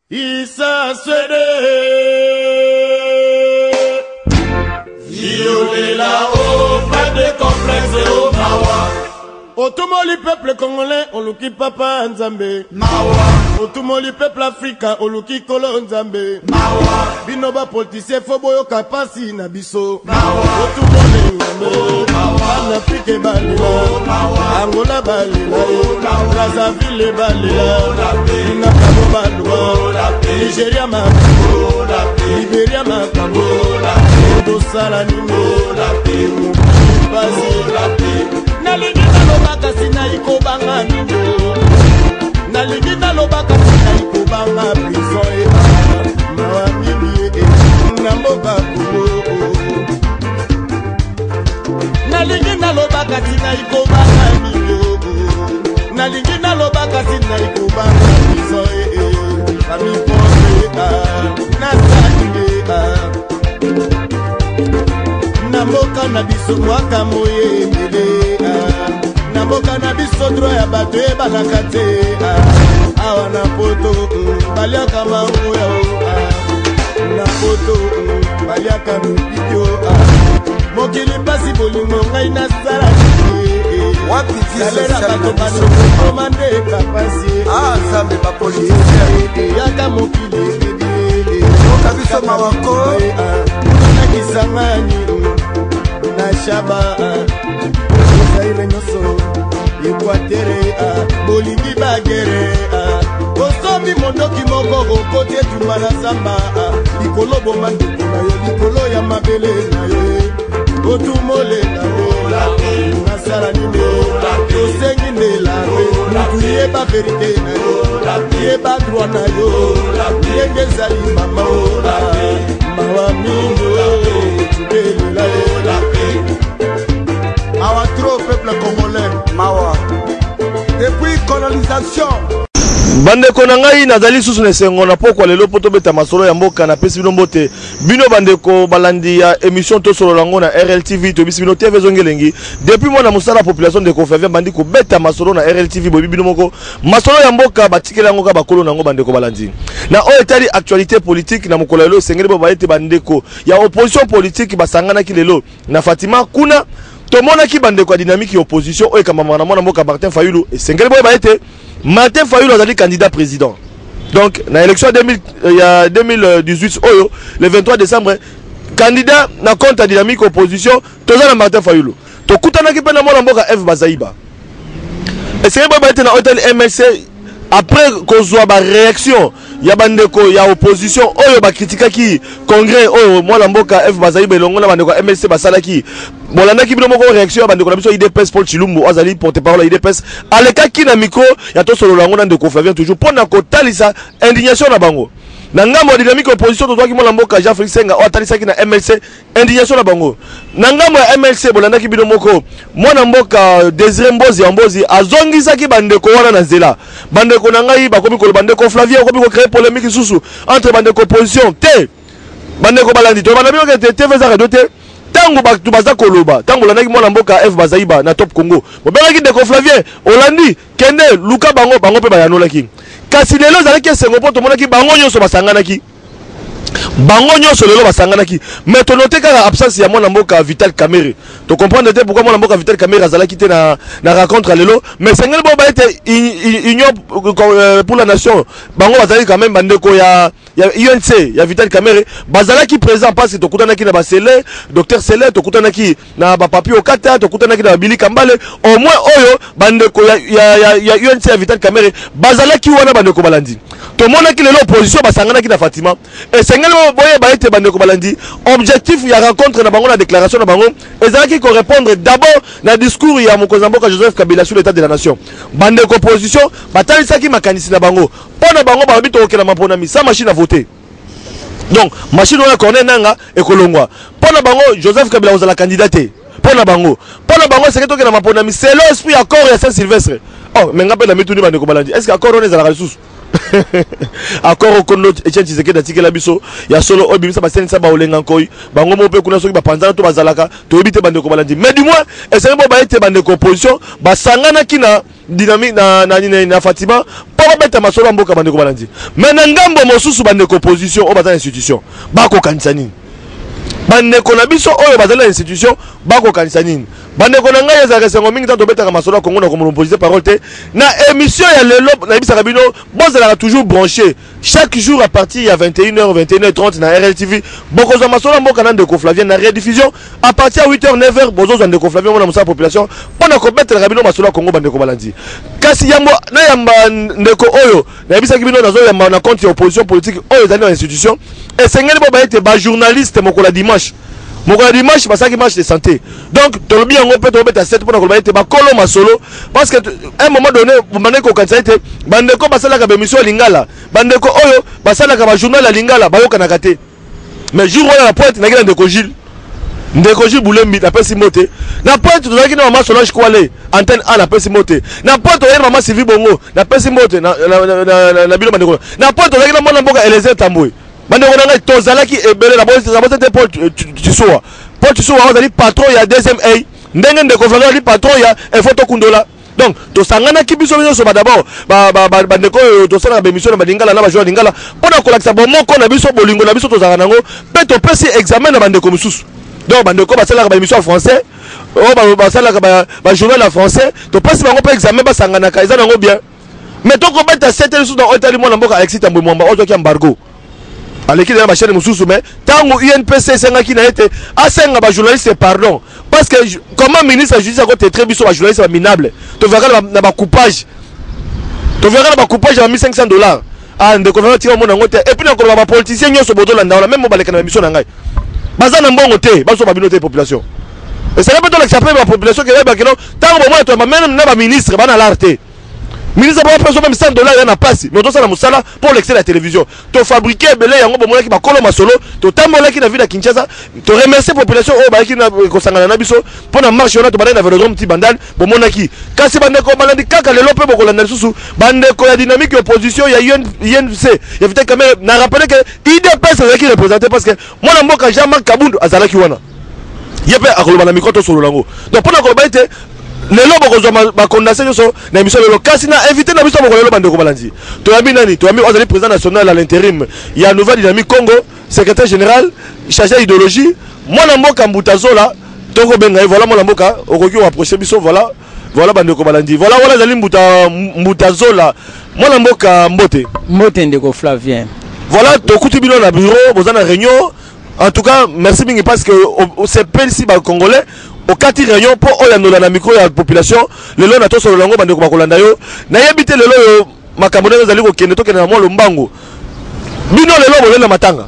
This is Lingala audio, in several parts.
Isa Swede violer là-haut, pas de complexe au Mawa. Otumoli peuple congolais, oluki papa Nzambe Mawa. Otumoli peuple africain, oluki kolo Nzambe Mawa. Binoba politicien foboyo kapasi na biso Mawa. Otumoli Nzambe Mawa. Afrique balila Angola balila Brazzaville balila Nakamo balwa Nigeria makamo Liberia makamo Dosala nimo Nalingi nalobaka sina ikobanga nino Nalingi nalobaka sina ikobanga prison mawa mimi namboka kubo Nalingi nalobaka sina ikobanga nino Nalingi nalobaka sina ikobanga prison Fami pose Namboka na biso mwaka moye mbele Namboka na biso droit ya bato ebalaka te Awa na poto baliaka mango ya Na poto baliaka mipikyo Mokili pasi bolingo ngai na sala Salera bato bano komande kapasi Zambe ba politicien Yaka mokili Oka biso mawako Nakisangani Nashaba Osaire nyoso Equatere Bolingi bagere Osomi mondoki moko Okote tumana samba Likolo bomando kuna yo Likolo ya mabele na yo Otumole na yo Nasara nime Osengi nelare Mutu yeba verite na yo Yeba droit na yo Yenge zali mama Mawa minyo Tubele la yo Mawa trop peuple congolais Mawa depuis colonisation Bande konangai nazali susu nesengo na pokwa lelo poto beta masolo ya mboka na pesi bino mbote bino bandeko balandi ya émission to solo lango na RLTV to bisi bino TV zongelengi depuis moi na musala population de Kofavia bandi ko beta masolo na RLTV bobi bino moko masolo ya mboka batikela ngo ka bakolo nango bandeko balandi na o etali actualité politique na mokolo lelo sengeli bo baete bandeko ya opposition politique basangana ki lelo na Fatima kuna to mona ki bandeko ya dynamique opposition o ekamama na mona mboka Martin Fayulu e sengeli bo baete Martin Fayulu a été candidat président. Donc, dans l'élection 2018, le 23 décembre, candidat na compte à dynamique opposition, tout ça Martin Fayulu. To kutana ki pena mona mboka F Bazaïba. Et c'est pas été dans hôtel MLC après qu'on soit ba réaction, ya bandeko ya opposition, oyo ba critique ki congrès oyo mona mboka F Bazaïba longo na bandeko MLC basala ki Bolanda ki bino moko réaction ya bandeko na biso IDPS Paul Chilumbu azali porte-parole IDPS aleka ki na micro ya to solo lango na ndeko Flavien toujours pona ko talisa indignation na bango na ngambo dynamique opposition to ki mona mboka Jean Félix Senga o atalisa ki na MLC indignation na bango na ngambo ya MLC bolanda ki bino moko mona mboka Désiré Mbozi azongisa ki bandeko wana na nzela bandeko na ngai bakomi ko bandeko Flavien okomi ko créer polémique susu entre bandeko opposition te bandeko balandi to bana bino ke TV za radio te tango baktu baza koloba tango lanaki mwana mboka F Bazaïba na Top Congo bobelaki ndeko Flavien Olandi kende luka bango pe bayanolaki kasi lelo zalaki esengo po tomonaki bango nyonso basanganaki bango nyonso lelo basanganaki mais to noter kaka absence ya mwana mboka Vital Kamerhe to comprendre te pourquoi mwana mboka Vital Kamerhe azalaki te na rencontre lelo mais sengeli bo ba ete union pour la nation bango bazalaki quand même bandeko ya UNC ya Vital Kamerhe bazalaki présent parce que to kutanaki na basele docteur Sele to kutanaki na ba papi okata to kutanaki na Billy Kambale au moins oyo bandeko ya UNC ya Vital Kamerhe bazalaki wana bandeko balandi to monaki lelo opposition basanganaki na Fatima et sengeli boye ba ete bandeko balandi objectif ya rencontre na bango na déclaration na bango ezalaki ko répondre d'abord na discours ya mokonzi mboka Joseph Kabila sur l'état de la nation bandeko opposition batalisaki makanisi na bango pona bango ba bito okela mapona misa machine à voter donc machine on a connaît nanga et kolongwa pona bango Joseph Kabila ozala candidaté pona bango c'est que okela mapona mi c'est l'esprit accord ya Saint-Sylvestre oh mais ngape na mituni bandeko balandi est-ce que accord on ezala ressources Encore au kono Etienne Tshisekedi atike la biso ya solo obimisa baseni sa ba olenga nkoi bango mo pe kuna soki ba panzana to bazalaka to ebite bande ko balandi mais du moins essayer bo ba ete bande ko opposition basangana kina dynamique na Fatima pour beta masolo mboka bande ko balandi mais na ngambo mosusu bande ko opposition o bazana institution ba ko kanisa nini bande ko na biso oyo bazana institution ba ko kanisa nini bande ko na ngai ezaka sengo mingi tanto beta masolo Congo na comme opposition parole te na émission ya lelo na bisa kabino bozala toujours branché chaque jour à partir ya 21h 21h30 na RLTV boko za masolo mboka na ndeko Flavien na rediffusion à partir ya 8h 9h bozo za ndeko Flavien mona musa population pona ko beta kabino masolo Congo bande ko balandi kasi yambo na yamba ndeko oyo na bisa kabino na zo yamba na compte ya opposition politique oyo za na institution et sengeli bo ba ete ba journaliste moko la dimanche basaki match de santé donc tolobi yango pe tobeta 7 pour na ete ba kolo masolo parce que à un moment donné bande ko kanisa ete bande ko basala ka émission lingala bande ko oyo basala ka ba journal la lingala ba yoka na kate mais jour on la pointe na ndeko Gilles Boulembi na pesi mote na pointe tozaki na mama Solange Kwale antenne A na pesi mote na pointe oyena mama Sylvie Bongo na pesi mote na bilo bande ko na pointe tozaki na mwana mboka Eliezer Tambwe bande ko nanga tozalaki ebele na bote Paul Tissot azali patron ya deuxième A ndenge ndeko Flavien ali patron ya Photo Kundola donc tosangana ki biso biso d'abord bande ko tosala ba émission na balingala na ba joueur lingala pona kolakisa bomoko na biso bolingo na biso tozala nango pe to pesi examen na bande ko mususu donc bande ko basala ba émission en français basala ba journal en français to pesi bango pe examen basangana ka eza nango bien mais to ko beta 7 sous dans hôtel mo na mboka Alexis Tambwe Mwamba ozo ki embargo aleki na machine mususu mais tango UNPC senga ki na ete asenga ba journaliste pardon parce que comment ministre de justice a côté très biso ba journaliste minable to verra na ba coupage ya $1500 ah ndeko na tira mona ngote et puis na ko ba politicien nyoso bodola ndala même mo baleka na mission na ngai bazana mbongo te baso ba binote population et ça peut être la population qui est ba kino tango mo to même na ba ministre bana l'arte ministre ba peso même $100 na passe mais to sala musala pour l'excès de la télévision to fabriquer belé yango bomona ki ba kolo masolo to tambola ki na ville ya Kinshasa to remercier population o ba ki na ko sangana na biso pour na marche on to bana na velodrome ti bandal bomona ki kasi bande ko balandi kaka lelo pe bokola na susu bande ko ya dynamique opposition ya UNC ya vite quand même na rappeler que IDPS est qui représenter parce que moi na mboka Jean-Marc Kabundu azala ki wana yepe akoloba na micro to solo lango donc pour na ko ba ite lelo bokozwa ba condamné nyoso na émission lelo kasi na invité na biso bokolelo bande ko balandi to yami nani to yami ozali président national à l'intérim ya nouvelle dynamique Congo secrétaire général chargé d'idéologie mwana mboka Mbutazola toko benga voilà mwana mboka okoki approcher biso voilà bande ko balandi voilà zali Mbutazola mwana mboka Mbote ndeko Flavien voilà to kuti bino na bureau bozana réunion en tout cas merci bingi parce que c'est ici ba congolais au 4 réunion pour oyanola na micro ya population lelo na to solo lango bande ko bakolanda yo na yebite lelo yo makambo na zali ko kende to kende na mo lombango bino lelo bolena matanga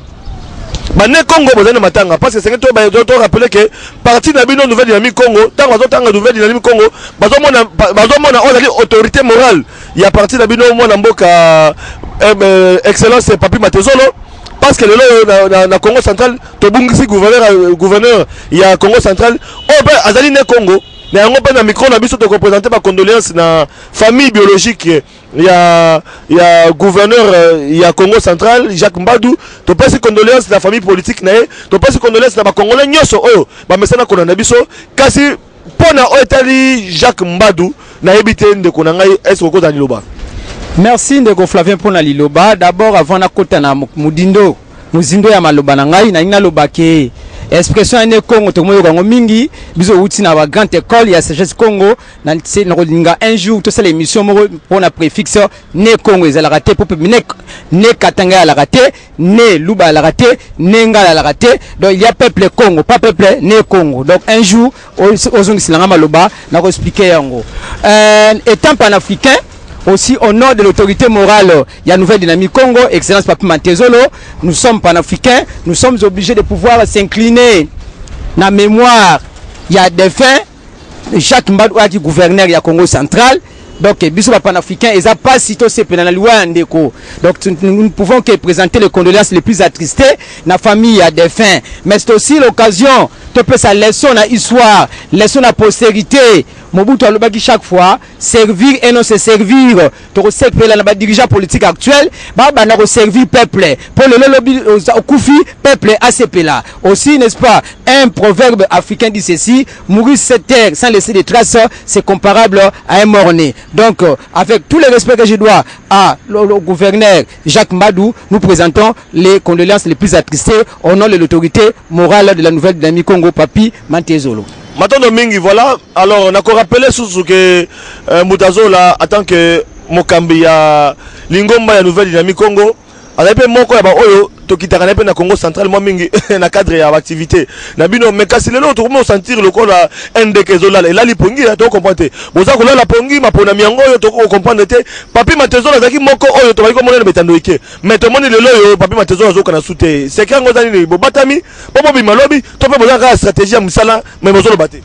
bane Congo bolena matanga parce que c'est que to rappeler que parti na bino nouvelle dynamique Congo tango bazotanga nouvelle dynamique Congo bazomona ozali autorité morale ya parti na bino mwana mboka excellence Papi Matezolo parce que le na Congo central to bungisi gouverneur ya Congo central o be azali ne Congo na yango pe na micro na biso to représenter ba condoléances na famille biologique ya gouverneur ya Congo central Jacques Mbadou to passe condoléances na famille politique na to passe condoléances na ba congolais nyoso oyo ba mesana kona na biso kasi pona o etali Jacques Mbadou na ebite ndeko na ngai est-ce ko zali loba. Merci ndeko Flavien pour na liloba. D'abord avant na kota na mudindo ya maloba na ngai na ina loba ke expression ene Congo to moyo kango mingi biso uti na ba grande école ya sagesse Congo na linga un jour to sala émission pour na préfixe ne Congo ezala raté pour ne katanga la raté ne luba la raté ne ngala la raté donc il y a peuple Congo pas peuple ne Congo donc un jour ozongi silanga maloba na ko expliquer yango étant panafricain aussi au nom de l'autorité morale, il y a une nouvelle dynamique Congo, Excellence Papi Matezolo, nous sommes panafricains, nous sommes obligés de pouvoir s'incliner. Dans la mémoire, il y a des fins, Jacques Mbadou a dit gouverneur, il y a Congo central, donc bisous panafricains, ils n'ont pas cité ces pénales loi ndeko. Donc nous ne pouvons que présenter les condoléances les plus attristées. La famille a des fins, mais c'est aussi l'occasion de faire sa leçon à histoire, leçon à postérité. Mobutu alobaki chaque fois servir et non se servir. To sekpela na ba dirigeant politique actuel, ba na servir peuple. Pour le lobby au Koufi, peuple ACPLA. Aussi, n'est-ce pas, un proverbe africain dit ceci, mourir cette terre sans laisser des traces, c'est comparable à un mort-né. Donc, avec tout le respect que je dois à le gouverneur Jacques Madou, nous présentons les condoléances les plus attristées au nom de l'autorité morale de la nouvelle dynamique Congo, Papi Mantezolo. Maintenant, Mingi, voilà. Alors, on a encore rappelé sous que Moutazola, en tant que Mokambi ya Lingomba ya nouvelle dynamique Congo, on a peu moko ya ba oyo tokitaka na pe na Congo central moi mingi na cadre ya activité. Na bino mais kasi lelo to comment sentir le corps NDK zola et là li pongi to comprendre. Boza ko la pongi ma pona miango yo to comprendre te. Papi Matezola zaki moko oyo to ba ko mona betando ike. Mais to moni lelo yo Papi Matezola zo kana soute. C'est kango zani ni bo batami, bo bi malobi, to pe boza ka stratégie ya musala mais bozo lo baté.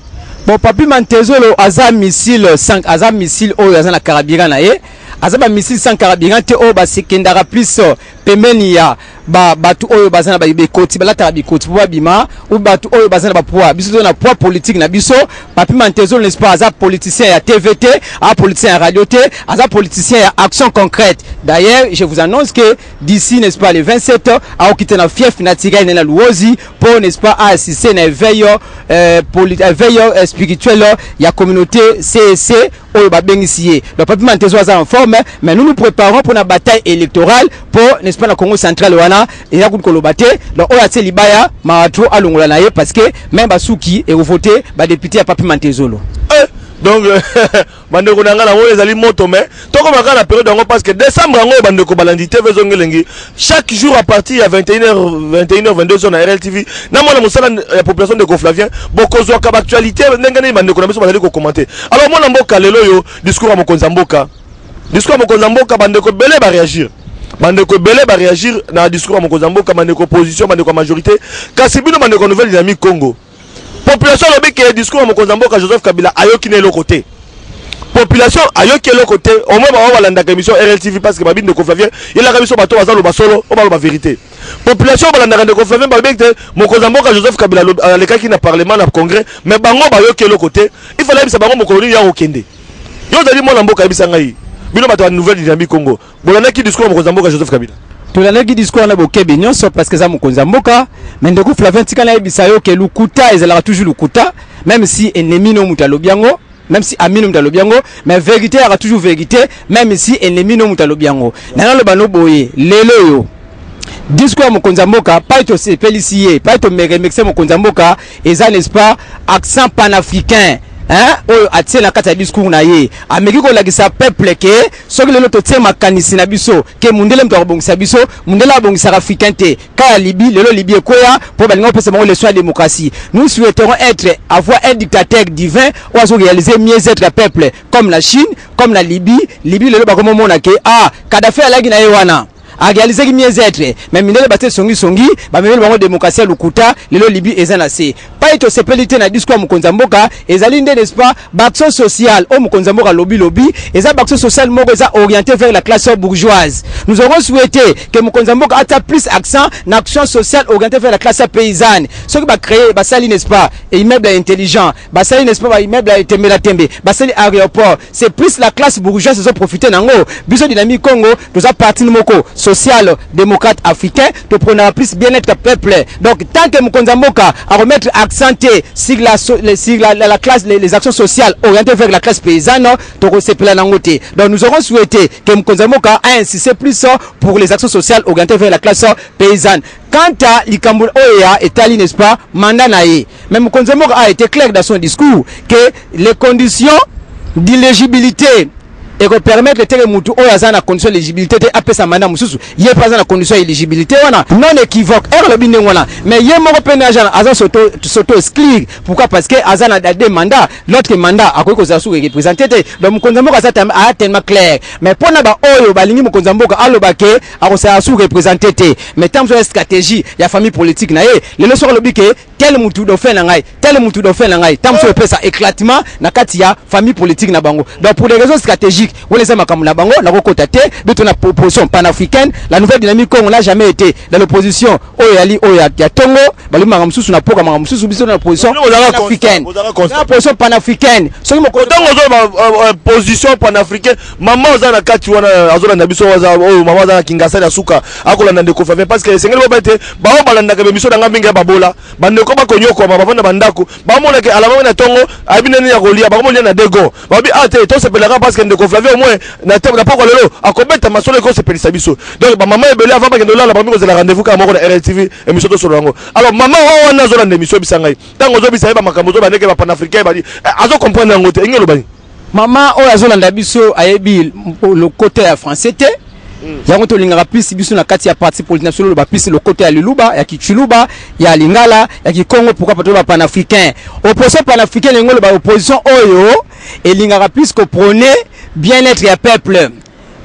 Bon, Papi Mantezolo aza missile 5 aza missile oyo aza na carabina na ye. Aza ba missile 100 carabina te o ba sekendara plus pemeni ya batu oyo bazana ba bikoti balata bikoti po bima ou batu oyo bazana ba poids biso na poids politique na biso. Papi Mantezolo n'est-ce pas aza politicien ya TVT, a politicien ya radio T, aza politicien ya action concrète. D'ailleurs, je vous annonce que d'ici n'est-ce pas le 27 a quitté na fief na Tigai na Luozi pour n'est-ce pas assister na veille spirituel ya communauté CSC oyo ba bengisié. Donc Papi Mantezolo aza en forme, mais nous nous préparons pour la bataille électorale pour n'est-ce pas la Congo central wana et la coup baté. Donc oyo atie libaya maatro alongola na ye parce que même basuki et voter ba député à Papi Mantezolo. Donc bandeko nanga na oyo ezali moto mais toko makala la période ngo parce que décembre ngo bandeko balandi TV zongelengi chaque jour à partir à 21h22 na RLTV na mona musala la population de Flavien bokozwa ka actualité ndengane bandeko na biso bazali ko commenter. Alors mona mboka lelo yo discours à Mokonza Mboka bandeko belé ba réagir. Bandeko belé ba réagir na discours à Mokonza Mboka bandeko opposition bandeko majorité kasi bino bandeko nouvelle dynamique Congo. Population lobi que discours à Mokonza Mboka Joseph Kabila ayoki ne côté. Population ayoki le côté au moins ba walanda émission RLTV parce que babine de Flavien il a biso bato bazalo basolo o ba vérité. Population balanda de Flavien ba que Mokonza Mboka Joseph Kabila le cas qui na parlement na congrès mais bango bayoki le côté il fallait bisa bango mokolo ya okende. Yo dali mo na mboka bisa ngai. Bino bato nouvelle dynamique Congo. Bolana qui discours à Mokonza Mboka Joseph Kabila. Tout l'année qui discours na bokebe nyonso parce que ça Mokonza Mboka mais ndeko Flavien tikana bisayo ke lukuta ezala toujours lukuta même si ennemi no mutalobiango même si amino mutalobiango mais vérité a toujours vérité même si ennemi no mutalobiango nana lo bano boye lelo yo discours Mokonza Mboka pas être se féliciter pas être me remercier Mokonza Mboka eza n'est-ce pas accent panafricain. Hein oyo atie na kata discours na ye ameki ko lakisa peuple ke soki lelo to tie makanisi na biso ke mundele mto abongisa biso mundele abongisa africain te ka Libye lelo Libye koya pour balinga pesa bango le soin démocratie. Nous souhaiterons avoir un dictateur divin ou à réaliser mieux être peuple comme la Chine comme la Libye lelo ba komo mona ke Kadhafi alagi na ye wana a réalisé qui mieux être mais minele baté songi ba memeli bango démocratie lukuta lelo Libye ezana se pas être sepelité na discours Mokonza Mboka ezali nde n'est-ce pas action sociale au Mokonza Mboka lobby eza action sociale moko eza orienté vers la classe bourgeoise. Nous aurons souhaité que Mokonza Mboka ata plus accent na action sociale orientée vers la classe paysanne. Ce qui va créer basali n'est-ce pas immeuble intelligent basali n'est-ce pas immeuble tembe basali aéroport c'est plus la classe bourgeoise qui profiter nango biso dynamique Congo nous a parti moko social démocrate africain te prendre plus bien-être peuple. Donc tant que Mokonza Mboka à remettre accenté sur la classe les actions sociales orientées vers la classe paysanne to resepela nangote. Donc nous aurons souhaité que Mokonza Mboka a insisté plus pour les actions sociales orientées vers la classe paysanne. Quant à Likambo Oya et Tali n'est-ce pas mandat naé. Mais Mokonza Mboka a été clair dans son discours que les conditions d'éligibilité et que permettre que mutu o yazana condition d'éligibilité te apesa mandat mususu yé pas na condition d'éligibilité wana non équivoque le binde wana mais yé moko pena jana aza soto exclure pourquoi parce que azana des mandats l'autre mandat akoki ko zasu représenter te donc Mokonza Mboka ça a tellement clair mais pona ba oyo balingi Mokonza Mboka alobake akosa asu représenter te mais tant sur stratégie ya famille politique na ye le leçon lobi ke tel mutu do fait na ngai tel mutu do fait na ngai tam so pesa éclatement na kati ya famille politique na bango. Donc pour des raisons stratégiques on les aime comme na bango na kokota te beto na proposition panafricaine. La nouvelle dynamique Congo n'a jamais été dans l'opposition oyali oya ya Tongo balu makamsusu na poka makamsusu biso na opposition panafricaine. Na opposition panafricaine so mo ko dans position panafricaine maman za na kati wana azola na biso waza o maman za na Kinshasa ya suka akola na ndeko Flavien parce que sengeli bobete ba o balanda ka biso nga mingi babola bandeko bakonyoko bavanda bandako bamona ke alama na Tongo abinene ya kolia bakomolia na dego babi ate to sepelaka parce que ndeko Flavien au moins na table na poko lelo akobeta masolo ko sepelisa biso donc ba maman ebele avant bakendo la ba miko la rendez-vous ka moko na RLTV émission to solo yango alors maman wana zo na émission bisangai tango zo bisa ba makambo zo bandeke ba panafricain ba azo comprendre ngote ngelo bani maman oyo azolanda biso ayebi le côté ya français te yango to lingaka plus biso na kati ya parti politique national ba plus le côté ya Luluba ya Kichuluba ya Lingala ya Kikongo pourquoi pas ba panafricain opposition panafricaine ngolo ba opposition oyo elingaka plus ko prôner bien-être ya peuple.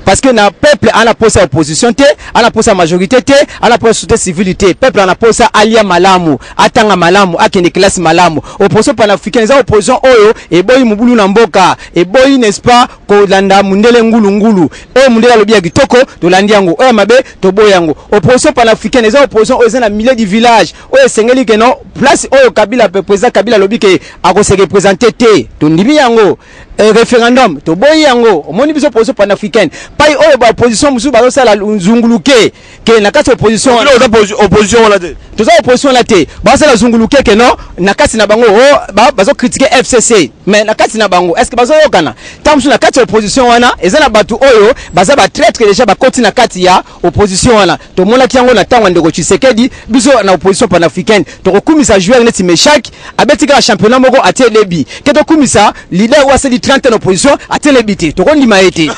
Parce que na peuple ana posa opposition te, ana posa majorité te, ana posa société civilité. Peuple ana posa alia malamu, atanga malamu, akende classe malamu. Opposition panafricaine za opposition oyo e boyi mubulu na mboka, e boyi n'est-ce pas ko landa mundele ngulu ngulu. O mundele lobi ya kitoko to landi yango. O mabe to boy yango. Opposition panafricaine za opposition oyo na milieu du village. Oyo sengeli ke no place oyo Kabila président Kabila lobi ke ako se représenter te. To ndimi yango. Référendum to boyi yango. Omoni biso opposition panafricaine. Pai oyo ba opposition musu ba sala zunguluke ke na kati opposition opposition la te to za opposition la te ba sala zunguluke ke no na kati na bango ba zo critiquer FCC mais na kati na bango est-ce que ba zo yokana tamsu na kati opposition wana ezana batu oyo baza ba traître déjà ba koti na kati ya opposition wana to mona kiango na tango ndeko Tshisekedi biso na opposition panafricaine to kokumisa joueur neti Meshak abetika la championnat moko atie lebi ke to kumisa leader wa sedi 30 opposition atie lebiti to kondima ete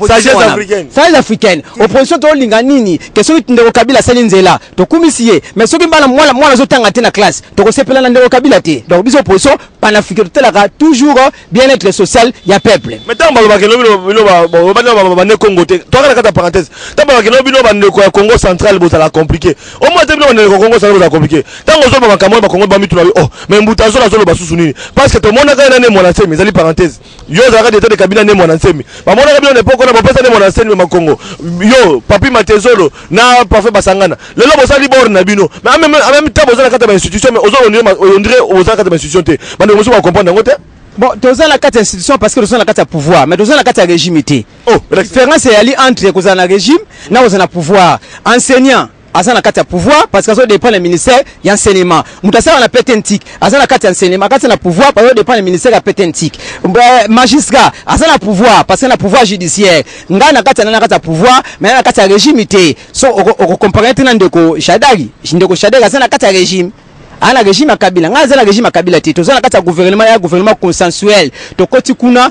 sagesse africaine opposition to linga nini ke soki ndeko Kabila sali nzela to kumisiye mais soki mbala mwana zo tanga te na classe to ko sepela na ndeko Kabila te donc biso opposition panafricaine to la toujours bien-être social ya peuple mais tant balo bakelo bino Congo te to kala kata parenthèse tant balo bakelo bino bandeko ya Congo central bo ça compliqué au moins te bino bandeko Congo central bo ça compliqué tant ozo ba makambo ba Congo ba mitu na oh mais mbuta zo la zo ba susu nini parce que to mona ka na mwana semi zali parenthèse yo za ka de Kabila ne mwana semi ba mona ka bino ne poko na ba pesa ne mwana semi ma Congo yo papi matezolo na parfait basangana lelo bo sali bor na bino mais en même temps bo za kata ba institution mais ozo on dirait ozo kata ba institution te bande mo so ba comprendre ngote. Bon, tous la carte institution parce que nous sommes la carte pouvoir, mais nous sommes la carte régime. Oh, la différence est ali entre que na régime, na vous na pouvoir. Enseignant, asa na carte pouvoir parce que ça dépend du ministère et enseignement. Mutasa on a pétentique, asa na carte enseignement, carte na pouvoir parce que dépend du ministère et pétentique. Magistrat, asa na pouvoir parce que na pouvoir judiciaire. Nga na carte pouvoir, mais na carte régime. So on comparer tena ndeko Shadari, ndeko Shadari asa na carte régime. Ana régime à Kabila, ngaza la régime à Kabila te, to za na kata gouvernement consensuel, to koti kuna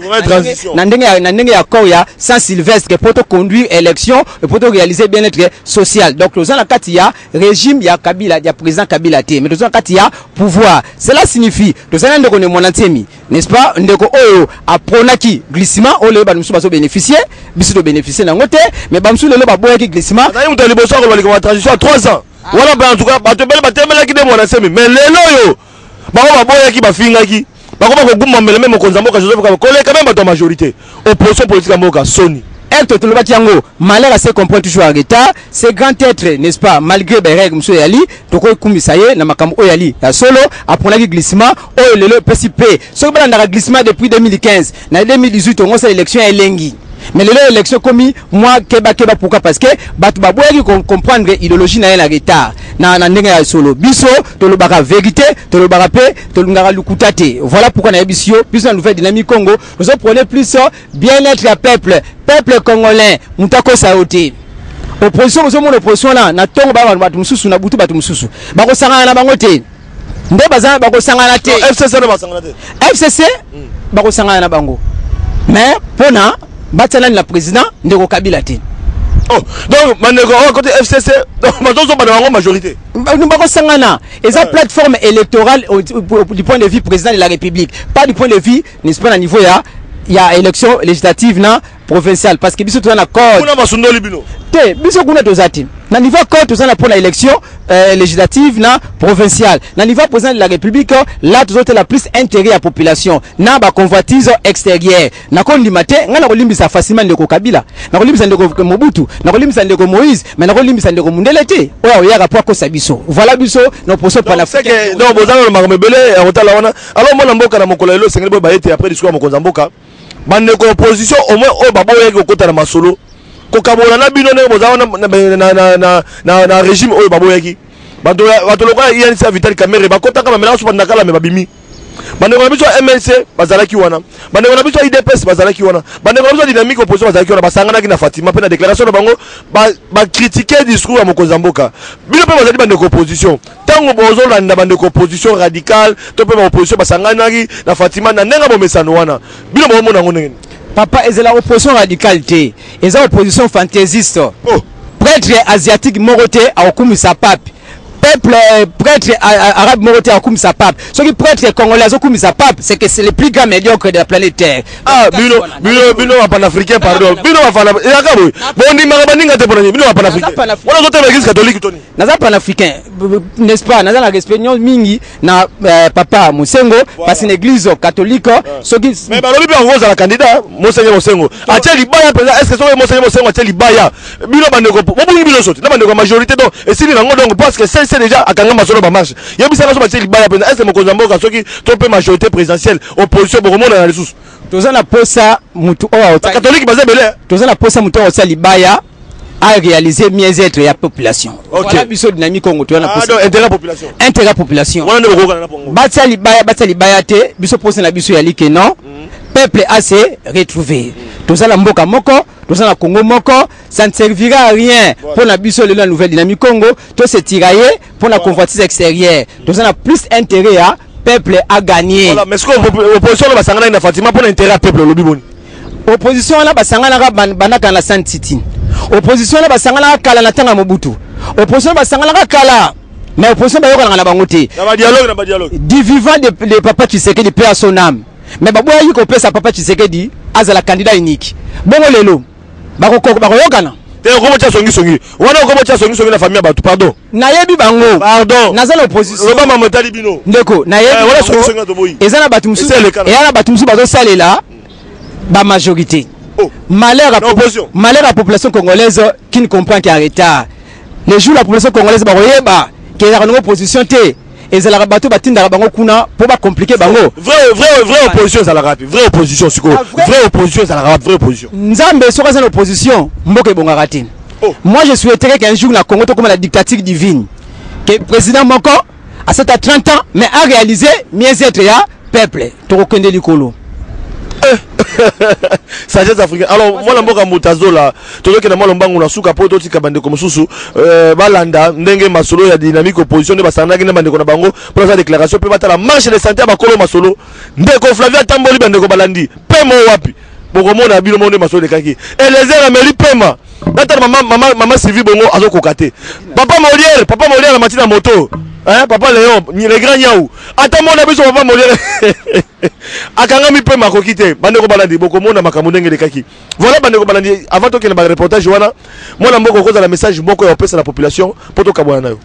na ndenge ya corps ya sans Sylvestre pour to conduire élection et pour to réaliser bien-être social. Donc to za na kati ya régime ya Kabila, ya président Kabila te, mais to za na kati ya pouvoir. Cela signifie to za na ndeko ne monantemi, n'est-ce pas? Ndeko oyo apronaki glissement, ole ba musu baso bénéficier, biso to bénéficier na ngote, mais ba musu lelo ba boya ki glissement. Na yimu talibo so ko ba transition à 3 ans. Voilà en tout cas bato bele batemela ki de mwana semi mais lelo yo bako baboya ki bafinga ki bako ba ko gumma mele même konza mboka Joseph ka koleka même bato majorité opposition politique mboka Sony être tout le batiango malheur se comprend toujours en retard c'est grand être n'est-ce pas malgré les règles monsieur Yali to ko kumisa ye na makambo oyali ya solo apona ki glissement oyo lelo PCP so ko bana glissement depuis 2015 na 2018 on sa élection ya elengi. Mais l'élection commis moi keba pourquoi parce que batu baboyaki comprendre idéologie na en retard na ndenge ya solo biso to lo baka vérité to lo baka pe to ngara lukutate voilà pourquoi na bisio biso na nouvelle dynamique Congo nous prenons plus bien-être ya peuple congolais mutako saoté opposition nous mon opposition là na tongo ba batu mususu na butu batu mususu bako sangana na bango te nde bazana bako sangana te FCC na basangana te FCC bako sangana na bango mais pona batana la président ndeko Kabila te. Oh donc mandeko côté FCC donc mazozo bana bango majorité nous bako sangana et sa plateforme électorale du point de vue président de la République pas du point de vue n'est-ce pas à niveau ya élection législative na provinciale parce que biso to na code kuna masundo libino te biso kuna tozati na niveau code to na pour la élection législative na provinciale na niveau président de la République là tout autres la plus intérêt à population na ba convoitise extérieure na ko limate nga na ko limbisa facilement ndeko Kabila na ko limbisa ndeko Mobutu na ko limbisa ndeko Moïse mais na ko limbisa ndeko Mundelete oya ya rapport ko sabiso voilà biso no poso pana c'est que non bozalo makamebele otala wana alors mona mboka na mokolo elo sengeli boy bayete après discours mokonza mboka bande ko opposition au moins o babo yeke kota na masolo ko kabola na bino ne bozalo na régime o babo yeki bato lokola INC Vital Kamerhe bakota kama mela so bandakala me babimi bande ko biso MLC bazalaki wana bande ko biso IDPS bazalaki wana bande ko biso dynamique opposition bazalaki wana basangana ki na Fatima pe na déclaration na bango ba critiquer discours ya mokonza mboka bino pe bazali bande ko opposition tango bozo landa bande ko opposition radicale to pe ba opposition basangana ki na Fatima na ndenga bomesano wana bino bo mona ngone papa ezela opposition radicalité ezela opposition fantaisiste prêtre asiatique morote akumisa pape peuple prêtre arabe moroté à comme sa pape. Ce qui prêtre congolais à comme sa pape, c'est que c'est le plus grand médiocre de la planète Terre. Ah, bino wa panafricain pardon. Bino wa fana. Ya kabo. Bon ni marabaninga te pona bino wa panafricain. On a côté l'église catholique Tony. Naza panafricain, n'est-ce pas? Naza la respect mingi na papa Musengo parce que l'église catholique ce qui mais balobi pe en la candidat Monseigneur Musengo. Atia libaya président est-ce que so Monseigneur Musengo atia libaya. Bino bandeko. Bo bino soti. Na bandeko majorité donc et si nango donc parce que c'est déjà à Kangama Solo Bamash. Il y a bien ça, est-ce que mon Kozambo a sorti topé majorité présidentielle, opposition pour remonter dans les sous. Tous en a posa mutu o catholique basé belé. Tous en a posa mutu o salibaya a réaliser mieux-être et la population. Voilà biso dynamique Congo tu en a posa. Ah, intérêt population. Intérêt population. On a le Congo na Congo. Batsalibaya te biso posa na biso ya like non. Peuple a se retrouver. Tous en a mboka moko. Tous en a Congo moko, ça ne servira à rien pour la biso de la nouvelle dynamique Congo. Tout se tirailler pour la convoitise extérieure. Tous en a plus intérêt à peuple à gagner. Voilà, mais ce que l'opposition là basangana na Fatima pour l'intérêt à peuple le biboni. Opposition là basangana banaka na Saint Titi. Opposition là basangana kala na tanga Mobutu. Opposition basangana kala. Mais opposition ba yoka na bangote. Na dialogue. Du vivant de papa Tshisekedi paix à son âme. Mais babou ayi ko pesa papa Tshisekedi azala candidat unique. Bongo lelo. Bakokokana te ko mocha songi wana ko mocha songi na famille batu pardon nayebi bango pardon nazala opposition loba mamotali bino ndeko nayebi wala songi to boyi ezana batu musu ezana batu musu bazo salela ba majorité malheur à population congolaise qui ne comprend qu'en retard les jours la population congolaise ba royeba que la opposition te ezala bato batinda bango kuna pour pas compliquer bango vraie opposition ça la rap vraie opposition siko vraie opposition ça la rap vraie opposition nzambe soka za opposition mboke bonga raté moi je souhaiterais qu'un jour la Congo to comme la dictature divine que président Moko à 30 ans mais a réalisé mieux-être ya peuple to kokende likolo sagesse africaine alors moi la mboka mutazola tozoke na molo mbangu na suka poto tika bandeko mosusu balanda ndenge masolo ya dynamique opposition de basangaki na bandeko na bango pour sa déclaration pe batala marche de santé bakolo masolo ndeko Flavia Tamboli bandeko balandi pemo wapi boko mona bino monde masolo de kaki Eliezer Ameli pema nata mama Sylvie bongo azokokate papa Molière la matina moto hein papa Léon ni le grand yaou ata mona biso papa Molière akangami pe makokite bandeko balandi boko mona makambo ndenge de kaki voilà bandeko balandi avant to kene ba reportage wana mona mboko koza la message mboko ya opesa la population poto kabwana nayo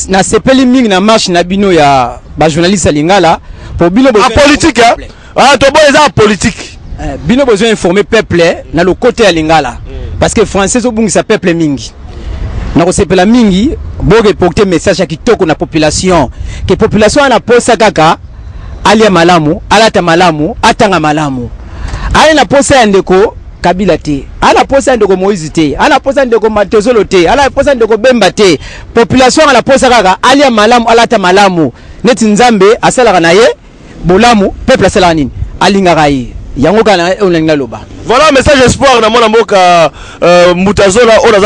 na sepeli mingi na marche na bino ya ba journaliste lingala pour bino politique ah to boy za politique bino besoin informer peuple na le côté ya lingala parce que français obungisa peuple mingi na kosepela mingi bo reporter message ya kitoko na population que population ana posa kaka alia malamu alata malamu atanga malamu ali na posa ya ndeko Kabila te ala posa ya ndeko Moïse te ala posa ya ndeko Matezolo te ala posa ya ndeko Bemba te population ala posa kaka alia malamu alata malamu neti nzambe asalaka na ye bolamu peuple asala nini alingaka ye yango kana olinga loba. Voilà message espoir na mona mboka Mutazola on a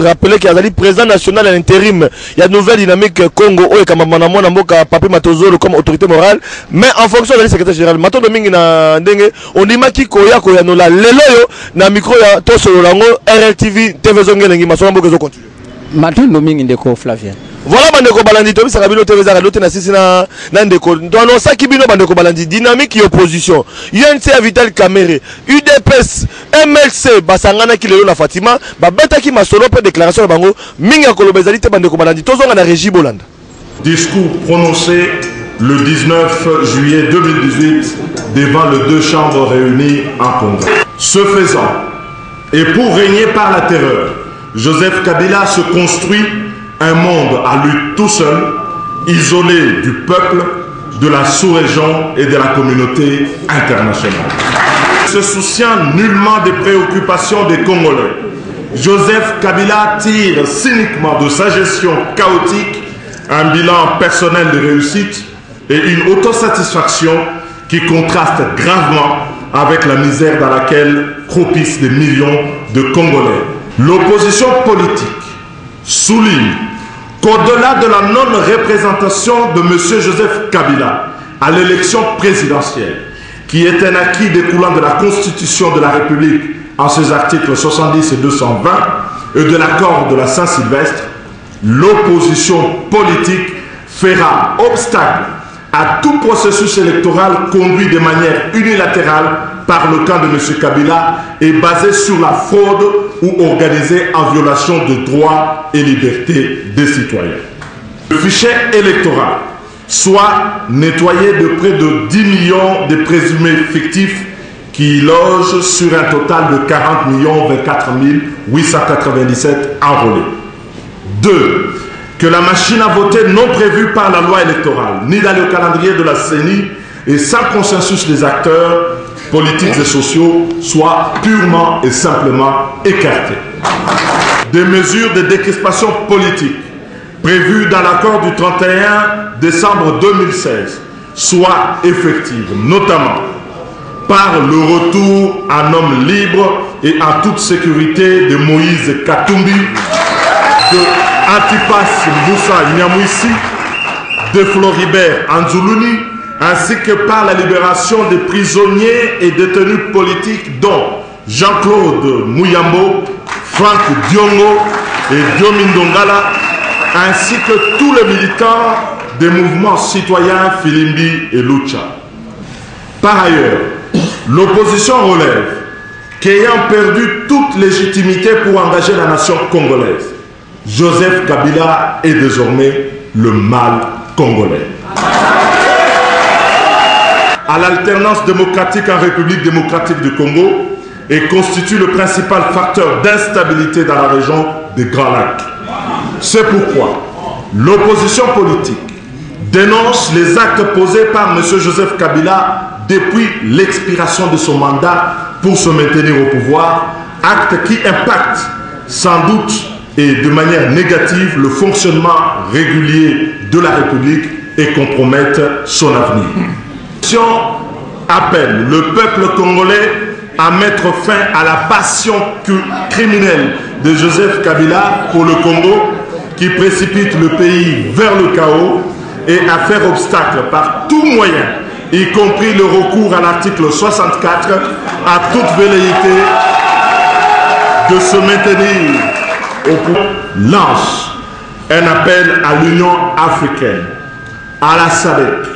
rappelé qu'il y a président national à l'intérim il y a nouvelle dynamique Congo o kama na mona mboka Papi Matozolo comme autorité morale mais en fonction de la secrétaire général Mato Domingue na ndenge on dimaki koya no la lelo yo na micro ya to solo lango RLTV TV zongelengi masolo mboka zo continuer Mato Domingue ndeko Flavien Voilà bandeko balandi to bisaka bino TV za lote na sisi na ndeko ndono saki bino bandeko balandi dynamique et opposition UNC à Vital Kamerhe UDPS MLC basangana ki lelo na Fatima ba betaki masolo pe déclaration bango minga kolobezali te bandeko balandi tozonga na régie Bolanda. Discours prononcé le 19 juillet 2018 devant les deux chambres réunies en Congrès. Ce faisant, et pour régner par la terreur, Joseph Kabila se construit un monde à lui tout seul, isolé du peuple, de la sous-région et de la communauté internationale. Se souciant nullement des préoccupations des Congolais, Joseph Kabila tire cyniquement de sa gestion chaotique un bilan personnel de réussite et une autosatisfaction qui contraste gravement avec la misère dans laquelle croupissent des millions de Congolais. L'opposition politique souligne qu'au-delà de la non-représentation de M. Joseph Kabila à l'élection présidentielle, qui est un acquis découlant de la Constitution de la République en ses articles 70 et 220 et de l'accord de la Saint-Sylvestre, l'opposition politique fera obstacle à tout processus électoral conduit de manière unilatérale par le camp de M. Kabila et basé sur la fraude ou organisé en violation de droits et libertés des citoyens. Le fichier électoral soit nettoyé de près de 10 millions de présumés fictifs qui logent sur un total de 40 24 897 enrôlés. 2. Que la machine à voter non prévue par la loi électorale, ni dans le calendrier de la CENI et sans consensus des acteurs politiques et sociaux, soit purement et simplement écartée. Des mesures de décrispation politique prévues dans l'accord du 31 décembre 2016 soient effectives, notamment par le retour en homme libre et en toute sécurité de Moïse Katumbi, de Antipas Moussa Nyamouissi, de Floribert Anzoulouni, ainsi que par la libération des prisonniers et détenus politiques dont Jean-Claude Mouyambo, Franck Diongo et Diomindongala, ainsi que tous les militants des mouvements citoyens Filimbi et Lucha. Par ailleurs, l'opposition relève qu'ayant perdu toute légitimité pour engager la nation congolaise, Joseph Kabila est désormais le mal congolais. À l'alternance démocratique en République démocratique du Congo et constitue le principal facteur d'instabilité dans la région des Grands Lacs. C'est pourquoi l'opposition politique dénonce les actes posés par M. Joseph Kabila depuis l'expiration de son mandat pour se maintenir au pouvoir, actes qui impactent sans doute et de manière négative le fonctionnement régulier de la République et compromettent son avenir. Appelle le peuple congolais à mettre fin à la passion criminelle de Joseph Kabila pour le Congo qui précipite le pays vers le chaos et à faire obstacle par tout moyen, y compris le recours à l'article 64, à toute velléité de se maintenir au pouvoir. Lance un appel à l'Union africaine, à la SADC,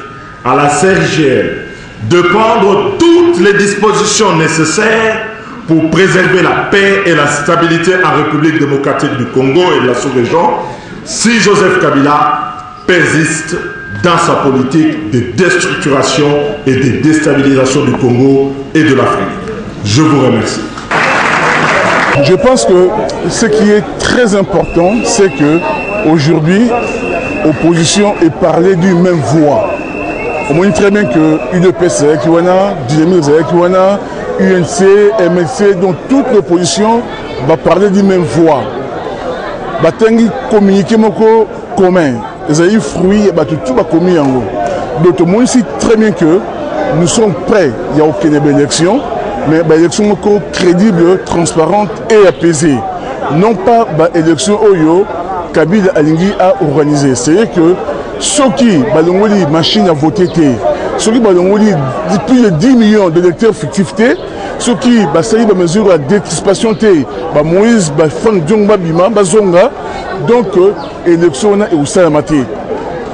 à la CIRGL, de prendre toutes les dispositions nécessaires pour préserver la paix et la stabilité en République démocratique du Congo et de la sous-région si Joseph Kabila persiste dans sa politique de déstructuration et de déstabilisation du Congo et de l'Afrique. Je vous remercie. Je pense que ce qui est très important, c'est que aujourd'hui, l'opposition est parlée d'une même voix. On dit très bien que UDPS, Dynamique, UNC, MLC, donc toute l'opposition va parler d'une même voix. Va communiquer commun. Les aïeux fruits, tout va communiquer. Donc tout le monde sait très bien que nous sommes prêts. Il n'y a aucune élection, mais une élection crédible, transparente et apaisée. Non pas une élection Oyo, Kabila Alingui a organisé. C'est-à-dire que ceux qui ont machine à voter, soki balongoli plus de 10 millions d'électeurs fictifs, ceux qui basali ba mesure la décrispation ba Moïse ba Franck Diong Babima bazonga donc élection na et usalamate.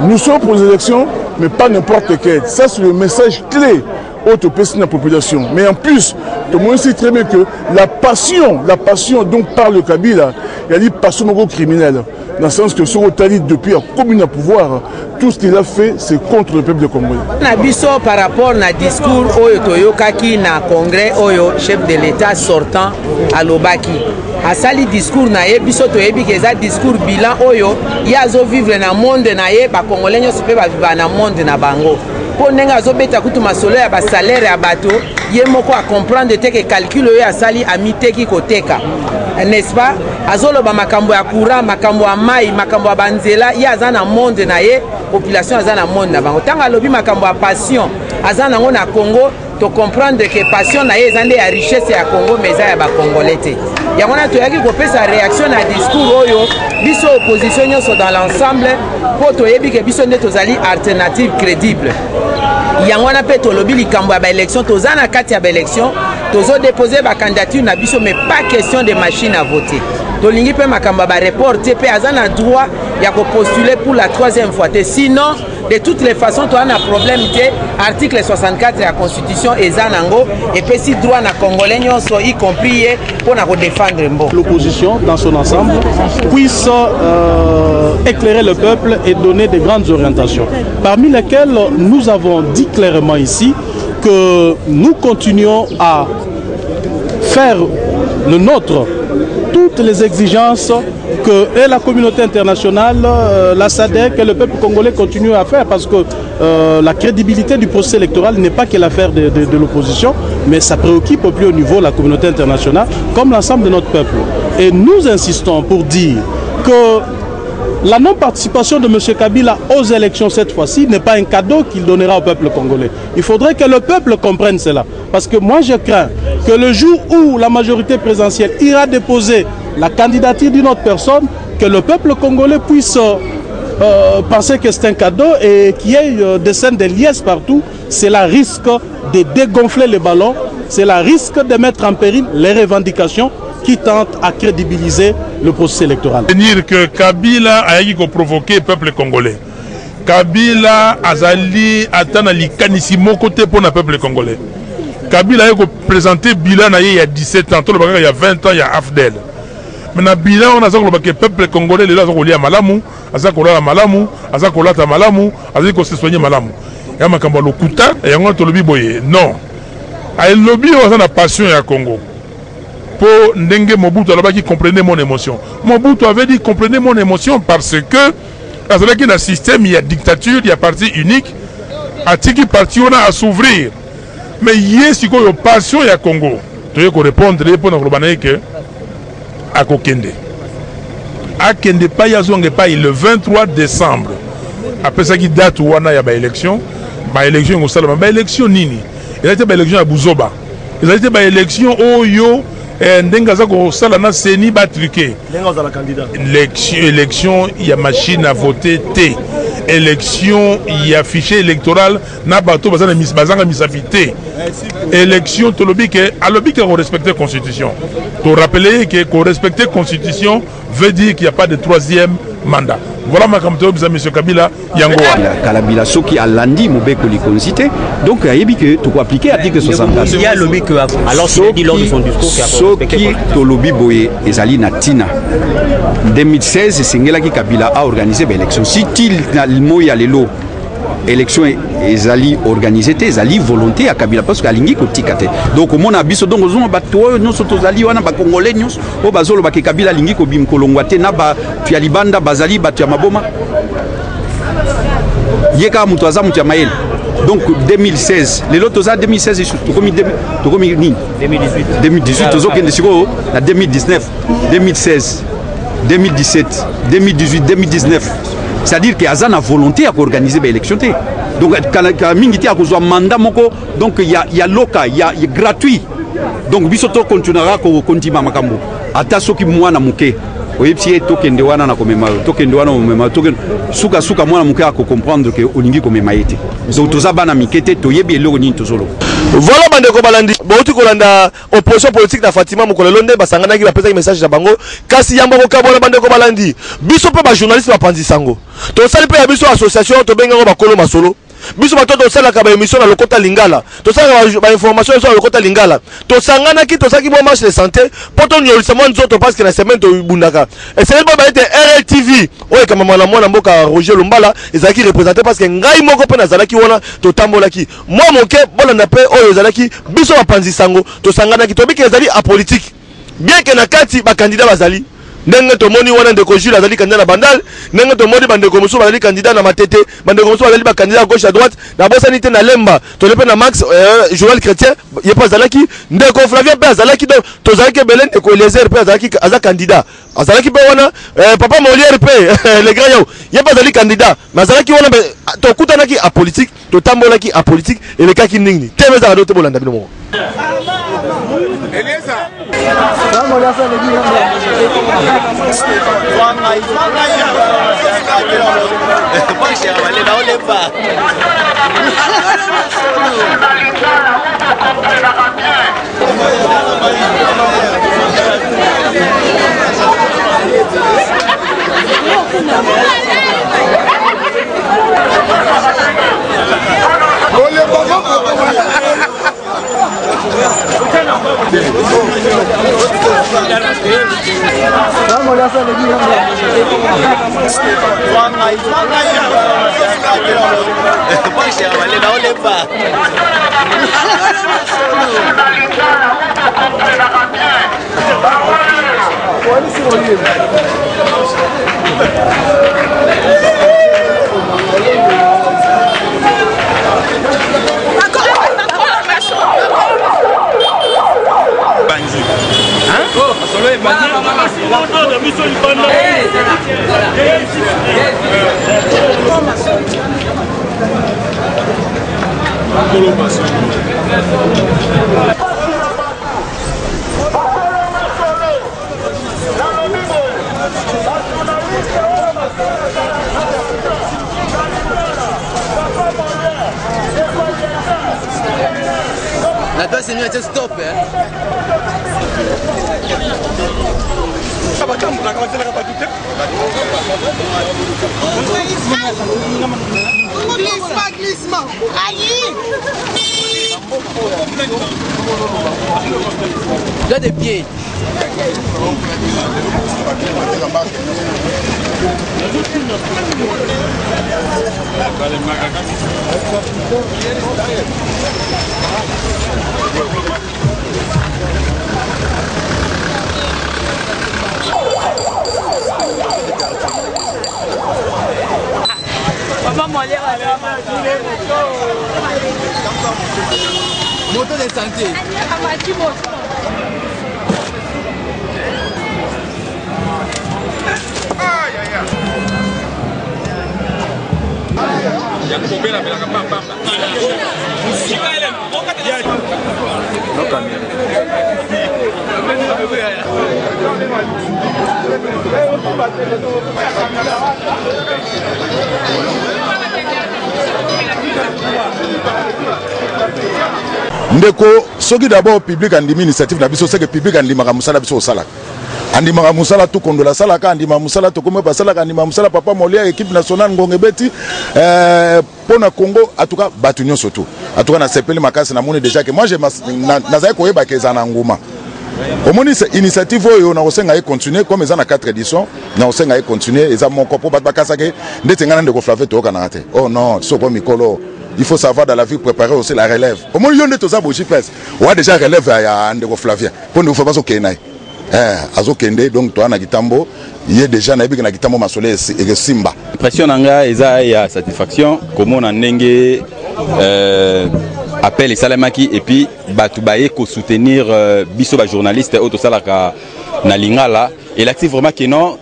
Nous sommes pour les élections mais pas n'importe quel. Ça c'est le message clé autopécie de la population. Mais en plus, tout le monde sait très bien que la passion dont parle le Kabila, il y a dit passion criminelle. Dans le sens que sur Otali, depuis la commune à pouvoir, tout ce qu'il a fait, c'est contre le peuple de Congo. Nabiso par rapport au discours Oyo Toyokaki na congrès Oyo chef de l'État sortant à Lobaki. A sali discours na ye biso toyebi ke za discours bilan Oyo yazo vivre na monde na ye ba congolais nyo pe ba vivre na monde na bango. Po nenga azobeta kutu masolo ya ba salaire ya bato ye moko a comprendre te que calcul oyo asali amiteki koteka. N'est-ce pas? Azolo ba makambo ya courant, makambo ya mai, makambo ya banzela, ye aza na monde na ye, population aza na monde na bango. Tanga lobi makambo ya passion, aza nango na Congo, to comprendre que passion na ye ezande ya richesse ya Congo meza ya ba congolais te. Yango na toyaki kopesa réaction na discours oyo, biso opposition nyonso dans l'ensemble, po toyebi ke biso nde tozali alternative crédible. Yango na pe tolobi likambo ya ba élection, toza na kati ya ba élection, tozo déposer ba candidature na biso mais pas question de machine à voter. Tolingi pe makambo ba reporter pe azana droit ya ko postuler pour la 3e fois. Sinon de toutes les façons tu as un problème te article 64 de la constitution ezanango et puis si droit na congolais nyonso y compris pour na ko défendre mbo. L'opposition dans son ensemble puisse éclairer le peuple et donner des grandes orientations, parmi lesquelles nous avons dit clairement ici que nous continuons à faire le nôtre toutes les exigences que et la communauté internationale, la SADC et le peuple congolais continuent à faire, parce que la crédibilité du processus électoral n'est pas que l'affaire de l'opposition, mais ça préoccupe au plus haut niveau la communauté internationale comme l'ensemble de notre peuple. Et nous insistons pour dire que la non-participation de M. Kabila aux élections cette fois-ci n'est pas un cadeau qu'il donnera au peuple congolais. Il faudrait que le peuple comprenne cela. Parce que moi je crains que le jour où la majorité présidentielle ira déposer la candidature d'une autre personne, que le peuple congolais puisse penser que c'est un cadeau et qu'il y ait des scènes de liesse partout. C'est la risque de dégonfler les ballons, c'est la risque de mettre en péril les revendications qui tente à crédibiliser le processus électoral. Dire que Kabila a provoqué le peuple congolais. Kabila azali atana likanisi côté pour le peuple congolais. Kabila a présenté bilan il y a 17 ans, il y a 20 ans, il y a Afdel. Maintenant bilan on a dit que le peuple congolais les gens ont malamu, azakola malamu, azakolata malamu, aziko se soigner malamu. Ya makambo lokuta et on to lobi boye. Non. A lobby on a la passion ya Congo. Pour Ndenge Mobutu qui comprenait mon émotion. Mobutu avait dit comprenez mon émotion parce que dans un système il y a dictature, il y a parti unique, à tiki parti on a à s'ouvrir. Mais il y a une passion il y a Congo. Tu veux répondre pour nous que à Kokende. À Kende pas yazonge pas le 23 décembre. Après ça qui date où on a ya ba élection au salama ba élection nini. Il a été ba élection à Buzoba. Il a été ba élection Oyo Ndengaza ko sala na seni ba truqué. Ndengaza la candidat. Élection, il y a machine à voter T. Élection, il y a fichier électoral na bato bazana misbazanga misafité. Élection to lobby que à lobby que on respecte la constitution. To rappeler que qu'on respecte la constitution veut dire qu'il n'y a pas de 3e mandat. Voilà ma campagne de M. Kabila Yango. Kalabila Soki a landi Mobeko l'icónicité. Donc il y a que tu peux appliquer l'article 64. Il y a le lobby que alors qu'il dit lors de son discours qu'il a Soki to lobby boye ezali na tina. 2016 Sengela ki Kabila a organisé l'élection. Si il na moya lelo élection ezali organisé te ezali volonté à Kabila parce que alingi kotika te. Donc mon abiso donc ozoma bato nyonso tozali wana ba congolais nyonso o bazolo ba Kabila alingi ko bim kolongwa te na ba tu ya libanda bazali bato ya maboma yeka mutu aza mutu ya mayele. Donc 2016 les lotos à 2016 to komi ni 2018 tozokende siko na 2019 2016 2017 2018 2019. C'est-à-dire qu'il y a une volonté à organiser l'élection. Donc, il y a un mandat, donc il y a local, il y a gratuit. Donc, il continuera à continuer à makambo. Ata soki mwana muke. oyebisi tokende wana na komema tokende wana komema suka suka mwana moke akokomprendre ke olingi komema ye te donc toza bana mike te toyebi eloko nini tozoloba. Voilà bandeko balandi bauti kolanda opposition politique na Fatima Mukolelo nde basanganaki bapesaki message na bango kasi yamba kokabona bandeko balandi biso mpe bajournaliste bapanzi sango tosali mpe ya biso association tobengango bakolo masolo biso bato tosalaka baémission na lokota lingala tosalaka bainformation na lokota lingala tosanganaki tosalaki bo marche de santé mpo tonyolisa mwa nzoto parceke na semaine tobundaka esengeli mpo bayete RLTV oyo ekamama na mwana mboka Roger Lumbala ezalaki représente parceke ngai moko mpe nazalaki wana totambolaki mwa moke bolanda mpe oyo ezalaki biso bapanzi sango tosanganaki tobiki ezali apolitique bien ke na kati bakandida bazali ndenge tomoni wana ndeko Jules azali candidat na Bandal ndenge tomoni bandeko mosusu bazali candidat na Matete bandeko mosusu bazali ba candidat à gauche à droite na bosani te na Lemba tolepe na Max Joël Chrétien ye pas azalaki ndeko Flavien pe azalaki donc tozalaki Belen ndeko Eliezer pe azalaki aza candidat azalaki pe wana papa Molière pe le grand yao ye pas azali candidat mais azalaki wana tokutanaki a politique totambolaki a politique elekaki ningni te meza do te bolanda bino mo Eliezer La toi c'est mieux, c'est stop Glissement. Aïe. Là des pieds. Papa Molière moto de santé. ndeko soki d'abord public andimi initiative na biso c'est que public andimaka musala biso osala andimaka musala to kondola salaka andima musala to komwe basalaka andima musala papa Molière équipe nationale ngonge beti pona Congo en tout cas batunyo surtout en tout cas na sepeli makasi na moni déjà que moi je nazai koyeba ke za na nguma omoni c'est initiative oyo na kosenga e continuer comme ça na 4 éditions na kosenga e continuer eza moko po bakasa ke ndete ngana ndeko Flavien to kana te oh non soko mikolo. Il faut savoir dans la vie préparer aussi la relève. Au moins, il y a des gens qui ont déjà relève à Ndeko Flavien. Pour nous, il faut pas s'occuper. Azo Kende, donc toi, Nagitambo, il y a déjà Nagitambo Masolé et Simba. L'impression nanga eza satisfaction. Comment on a n'engé appel et salamaki et puis batubaye ko soutenir biso ba journaliste auto salaka na lingala et l'actif vraiment que non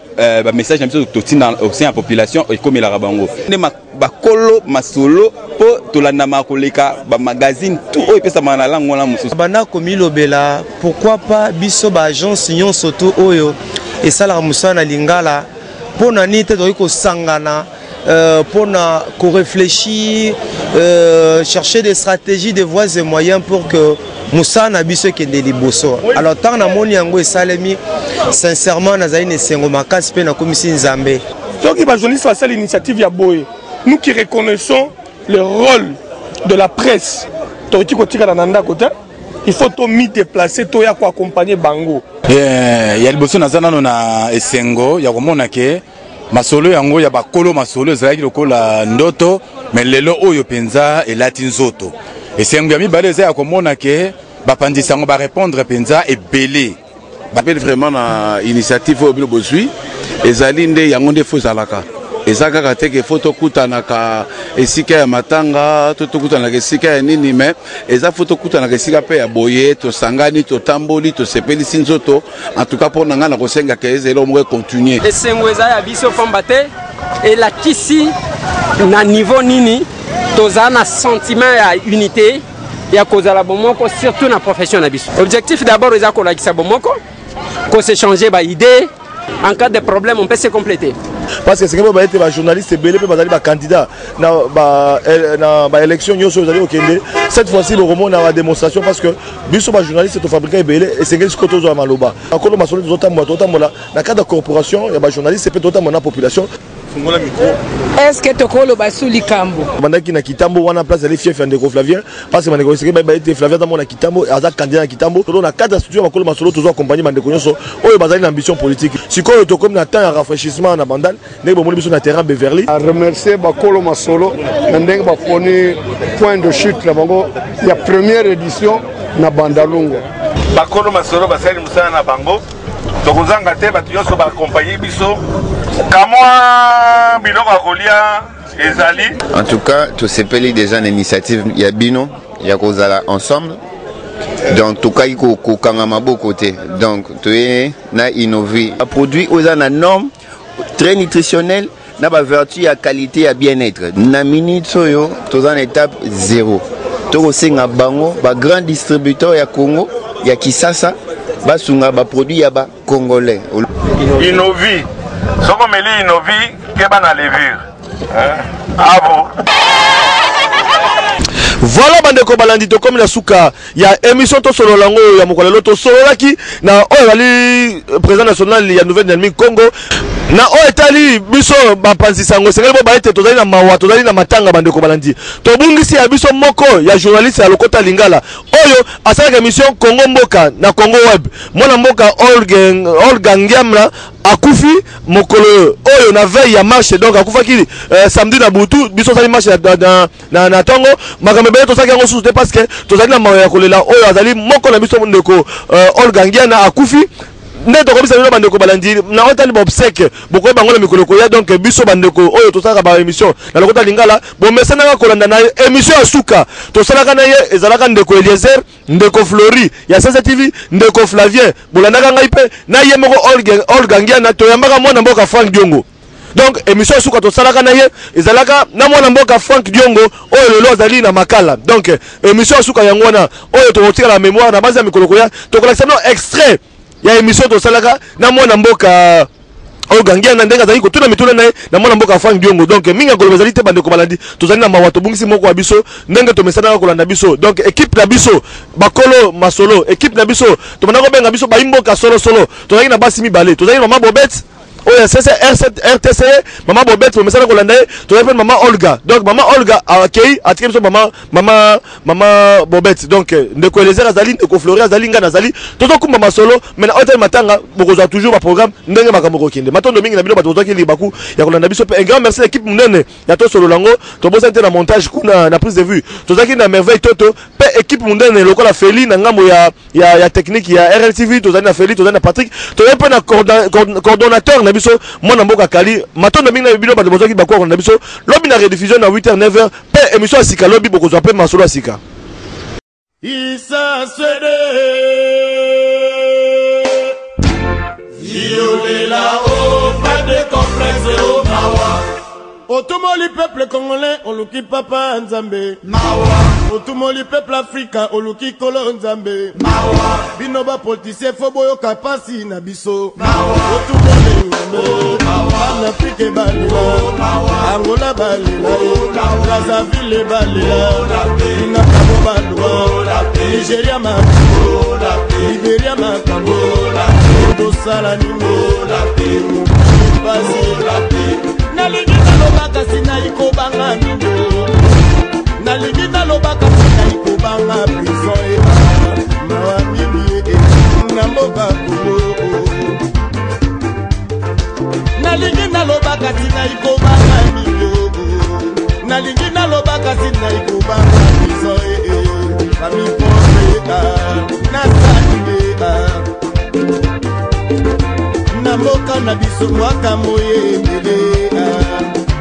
message na biso totina aussi en population et comme la rabango. Bakolo masolo po tolanda makoleka ba magazine tout oyo pesa mana lango na mususu bana komi lobela pourquoi pas biso ba agence nyon soto oyo et ça la musana lingala pour na nite to ko sangana pour réfléchir, chercher des stratégies, des voies et moyens pour que Moussa n'a biso qui est des liboso. Alors tant na moni yango et salemi sincèrement na zaine sengo makasi pe na komisi nzambe. Donc il va journaliste face à l'initiative ya boy. Nous qui reconnaissons le rôle de la presse. Toriki ko tika na nda kota. Il faut to mi déplacer to ya ko accompagner bango. Ya liboso na zana na esengo ya komona ke masolo yango ya bakolo masolo ezalaki lokola ndoto mais lelo oyo penza elati nzoto esengo ya mibale eza ya komona ke bapandisa yango barépondre penza ebele bapeli vraiment na initiative oyo bilo bozwi ezali nde yango nde fo ezalaka eza kaka teke fo tokutanaka esika ya matanga tokutanaka esika ya nini me eza fo tokutanaka esika mpe ya boye tosangani totamboli tosepelisi nzoto en tout cas mpona ngai na kosengaka ezela omoko econtinue esengo eza ya biso pamba te elakisi na niveau nini tozala na sentiment ya unité ya kozala bomoko surtout na profession na biso objectif d'abord eza kolakisa bomoko koséchanger baidée en cas de problème on peut se compléter. Parce que c'est que les journalistes belé les candidats dans l'élection cette fois-ci le roman a la démonstration parce que biso ba journaliste to fabriquer belé et c'est que ce que to zo maloba akolo masolo zo tambo na cadre de corporation ya ba journaliste peut totalement na population. Est-ce que tokolo basuli kambo bandaki na kitambo wana place ali fief ndeko Flavien parce que bandeko c'est que été Flavien dans mon kitambo aza candidat na kitambo to na cadre studio makolo masolo to zo accompagner bandeko nyonso oyo bazali na ambition politique sikoyo to comme na temps ya rafraîchissement na bandal ndeko bomoni biso na terrain Beverly a remercier bakolo masolo na ndenge ba poni point de chute la bango ya première édition na bandalungu bakolo masolo basali musana na bango tokozanga te bato nyonso baccompagner biso kamwa biloko akolia ezali. En tout cas, tout ces pays déjà une initiative Yabino, Yakozala ensemble. Donc tout cas il faut kangama beaucoup côté. Donc tu es na innover. Un produit aux na norme très nutritionnel, na ba vertu à qualité à bien-être. Na minute soyo, tous en étape 0. To senga bango ba grand distributeur ya Congo, ya Kisasa, ba sunga ba produit ya ba congolais. Innovi. Soko meli innovi keba na levure. Ah bon. Voilà bandeko balandi to comme la souka ya émission to solo lango ya mokolelo to solo laki na oyali président national ya nouvelle dynamique Congo na etali biso bapanzi sango sengeli bo baete tozali na mawa tozali na matanga bandeko balandi to bungisi ya biso moko ya journaliste ya lokota lingala oyo asalaka émission Congo Mboka na Congo Web mwana mboka Olga Ngiamla akufi mokolo oyo na veille ya marche donc akufaki samedi na butu biso sali marche na tongo makambe bele tosaki yango susu te parce que tozali na mawa ya kolela oyo azali moko na biso ndeko Olga Ngiana akufi ne to komisa bino bandeko balandi na otali bobsek boko bango na mikolo koya donc biso bandeko oyo tosaka ba émission na lokota lingala bo mesana ka kolanda na émission ya suka tosalaka na ye ezalaka ndeko Eliezer ndeko Flori ya Sasa TV ndeko Flavien bolandaka ngai pe na ye moko Olga Ngiana toyambaka mwana mboka Frank Diongo. Donc émission suka tosalaka na ye ezalaka na mwana mboka Frank Diongo oyo lelo azali na makala donc émission suka yango wana oyo tokotika la mémoire na base ya mikolo koya tokolakisa no extrait ya émission to salaka na mwana mboka Ogangia na ndenga zali ko tuna mituna naye na mwana mboka Frank Diongo donc minga ngolo bazali te bande ko balandi tozali na mawato bungisi moko wa biso ndenge to mesana ko landa biso donc équipe na biso bakolo masolo équipe na biso to manako benga biso ba imboka solo tozali na basi mibale tozali mama Bobette oya c'est R7 RTC mama Bobette to mesana ko landa tozali mama Olga donc mama Olga akei atike biso mama Bobette donc ndeko Eliezer azali ndeko Flori azali nga nazali tozo kumba masolo mais na hotel matanga bokozwa toujours ba programme ndenge makambo ko kende matondo mingi na bino bato toki libaku ya kolanda biso un grand merci l'équipe munene ya to solo lango to bosante na montage kuna na prise de vue tozaki na merveille toto pe équipe munene lokola Feli na ngambo ya technique ya RLTV tozali na Feli tozali na Patrick tozali pe na coordonnateur na biso mwana mboka Kali matondo mingi na bino bato bozaki bakwa na biso lobi na rediffusion na 8h 9h pe émission sika lobi bokozwa pe masolo sika Isa Swede Violela oh pas de complexe oh Mawa Otomoli peuple congolais on l'occupe papa Nzambe Mawa otumoli peuple africain oluki kolo nzambe bino bapolitisien fo boyoka pasi na biso otumoli nzambe bana afrike balela angola balela brazzaville balela inakabo balwa nigeria makambo liberia makambo tosala nino nalingi nalobaka sinai kobanga mino nalingi nalobaka sinai kobanga prison mawa mingi na mboka kongo nalingi nalobaka sinai kobanga mino nalingi nalobaka sinai kobanga prison bamiponse nasalinge na mboka na biso mwaka moyembele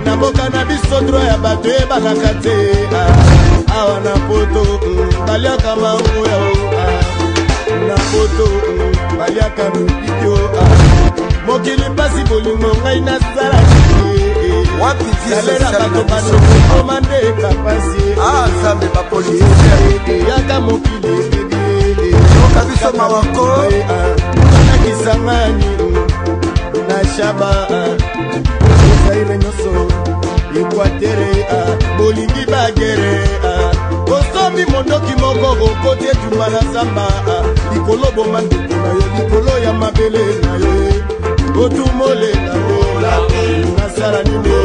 na mboka na biso droit ya bato ebakaka te awa na poto baliaka mango yao na poto baliaka mipikio mokili mpasi bolingo ngai nasala salera bato banokomandeka pasi yaka mokili biso mawako nakisangani na shaba ozaire nyonso ekwatere bolingi bagere osombi mondoki moko okoti etumba na zamba likolo boma ndeko na yo likolo ya mabele na yo otumolela yo nasala nini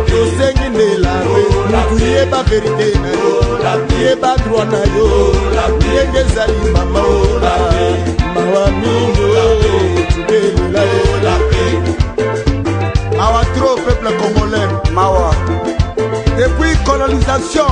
tosengi ndelawe mutu yeba verite na yo yeba droit na yo ndenge ezali mama mawa mingo tubelela yo Awa trop peuple congolais, Mawa. Depuis colonisation,